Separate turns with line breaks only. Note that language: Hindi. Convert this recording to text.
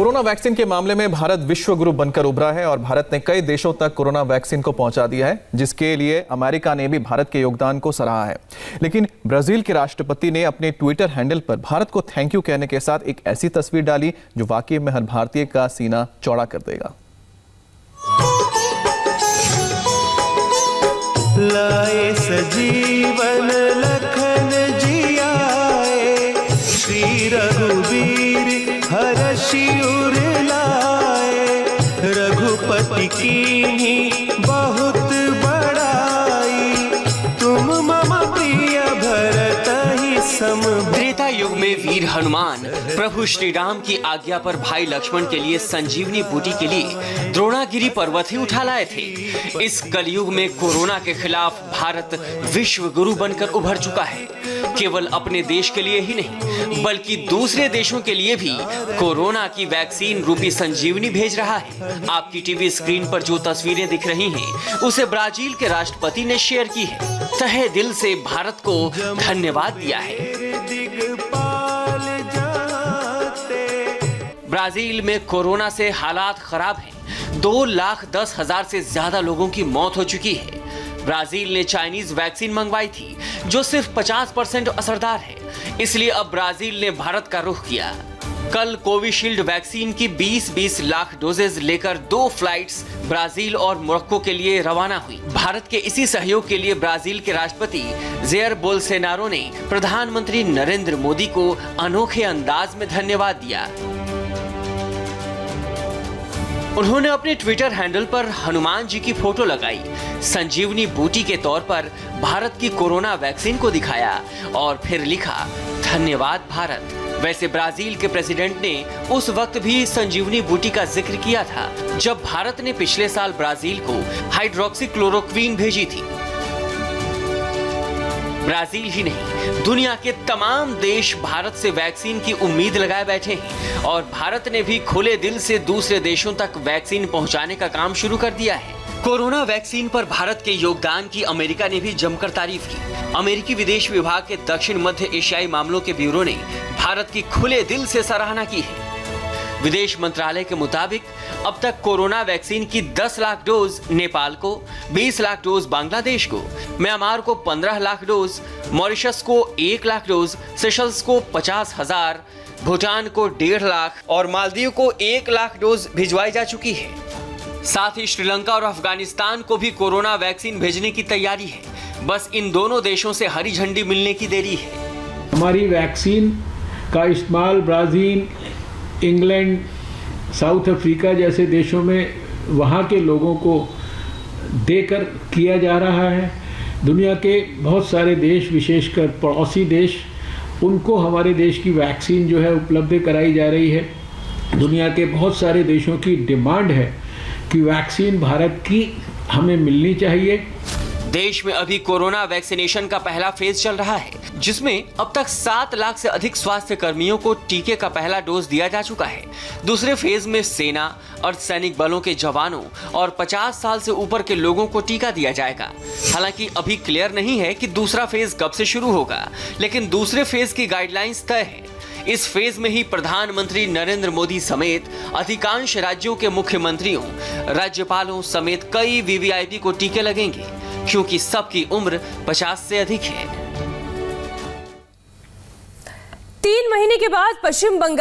कोरोना वैक्सीन के मामले में भारत विश्व गुरु बनकर उभरा है और भारत ने कई देशों तक कोरोना वैक्सीन को पहुंचा दिया है, जिसके लिए अमेरिका ने भी भारत के योगदान को सराहा है। लेकिन ब्राजील के राष्ट्रपति ने अपने ट्विटर हैंडल पर भारत को थैंक यू कहने के साथ एक ऐसी तस्वीर डाली जो वाकई में हर भारतीय का सीना चौड़ा कर देगा।
लाए सजीवन लखन जी आए, श्री रघुवीर हर्षि उर लाए, रघुपति कीन्ही बहुत बड़ाई, तुम मम प्रिय भरत ही सम।
त्रेता युग में वीर हनुमान प्रभु श्री राम की आज्ञा पर भाई लक्ष्मण के लिए संजीवनी बूटी के लिए द्रोणागिरी पर्वत ही उठा लाए थे। इस कलयुग में कोरोना के खिलाफ भारत विश्व गुरु बनकर उभर चुका है। केवल अपने देश के लिए ही नहीं बल्कि दूसरे देशों के लिए भी कोरोना की वैक्सीन रूपी संजीवनी भेज रहा है। आपकी टीवी स्क्रीन पर जो तस्वीरें दिख रही हैं, उसे ब्राजील के राष्ट्रपति ने शेयर की है। तहे दिल से भारत को धन्यवाद दिया है। ब्राजील में कोरोना से हालात खराब हैं। 2,10,000 से ज्यादा लोगों की मौत हो चुकी है। ब्राजील ने चाइनीज वैक्सीन मंगवाई थी जो सिर्फ 50% असरदार है, इसलिए अब ब्राजील ने भारत का रुख किया। कल कोविशील्ड वैक्सीन की 20-20 लाख डोजेज लेकर 2 फ्लाइट्स ब्राजील और मोरक्को के लिए रवाना हुई। भारत के इसी सहयोग के लिए ब्राजील के राष्ट्रपति जेयर बोल्सोनारो ने प्रधानमंत्री नरेंद्र मोदी को अनोखे अंदाज में धन्यवाद दिया। उन्होंने अपने ट्विटर हैंडल पर हनुमान जी की फोटो लगाई, संजीवनी बूटी के तौर पर भारत की कोरोना वैक्सीन को दिखाया और फिर लिखा, धन्यवाद भारत। वैसे ब्राजील के प्रेसिडेंट ने उस वक्त भी संजीवनी बूटी का जिक्र किया था जब भारत ने पिछले साल ब्राजील को हाइड्रोक्सीक्लोरोक्वीन भेजी थी। ब्राजील ही नहीं, दुनिया के तमाम देश भारत से वैक्सीन की उम्मीद लगाए बैठे हैं और भारत ने भी खुले दिल से दूसरे देशों तक वैक्सीन पहुंचाने का काम शुरू कर दिया है। कोरोना वैक्सीन पर भारत के योगदान की अमेरिका ने भी जमकर तारीफ की। अमेरिकी विदेश विभाग के दक्षिण मध्य एशियाई मामलों के ब्यूरो ने भारत की खुले दिल से सराहना की है। विदेश मंत्रालय के मुताबिक अब तक कोरोना वैक्सीन की 10 लाख डोज नेपाल को, 20 लाख डोज बांग्लादेश को, म्यांमार को 15 लाख डोज, मॉरिशस को 1 लाख डोज, सेशल्स को 50,000, भूटान को 1.5 लाख और मालदीव को 1 लाख डोज भिजवाई जा चुकी है। साथ ही श्रीलंका और अफगानिस्तान को भी कोरोना वैक्सीन भेजने की तैयारी है। बस इन दोनों देशों से हरी झंडी मिलने की देरी है।
हमारी वैक्सीन का इस्तेमाल ब्राज़ील, इंग्लैंड, साउथ अफ्रीका जैसे देशों में वहाँ के लोगों को देकर किया जा रहा है। दुनिया के बहुत सारे देश, विशेषकर पड़ोसी देश, उनको हमारे देश की वैक्सीन जो है उपलब्ध कराई जा रही है। दुनिया के बहुत सारे देशों की डिमांड है कि वैक्सीन भारत की हमें मिलनी चाहिए।
देश में अभी कोरोना वैक्सीनेशन का पहला फेज चल रहा है, जिसमें अब तक 7 लाख से अधिक स्वास्थ्य कर्मियों को टीके का पहला डोज दिया जा चुका है। दूसरे फेज में सेना, अर्धसैनिक बलों के जवानों और 50 साल से ऊपर के लोगों को टीका दिया जाएगा। हालांकि अभी क्लियर नहीं है कि दूसरा फेज कब से शुरू होगा, लेकिन दूसरे फेज की गाइडलाइंस तय है। इस फेज में ही प्रधानमंत्री नरेंद्र मोदी समेत अधिकांश राज्यों के मुख्यमंत्रियों, राज्यपालों समेत कई वीवीआईपी को टीके लगेंगे, क्योंकि सबकी उम्र 50 से अधिक है।
3 महीने के बाद पश्चिम बंगाल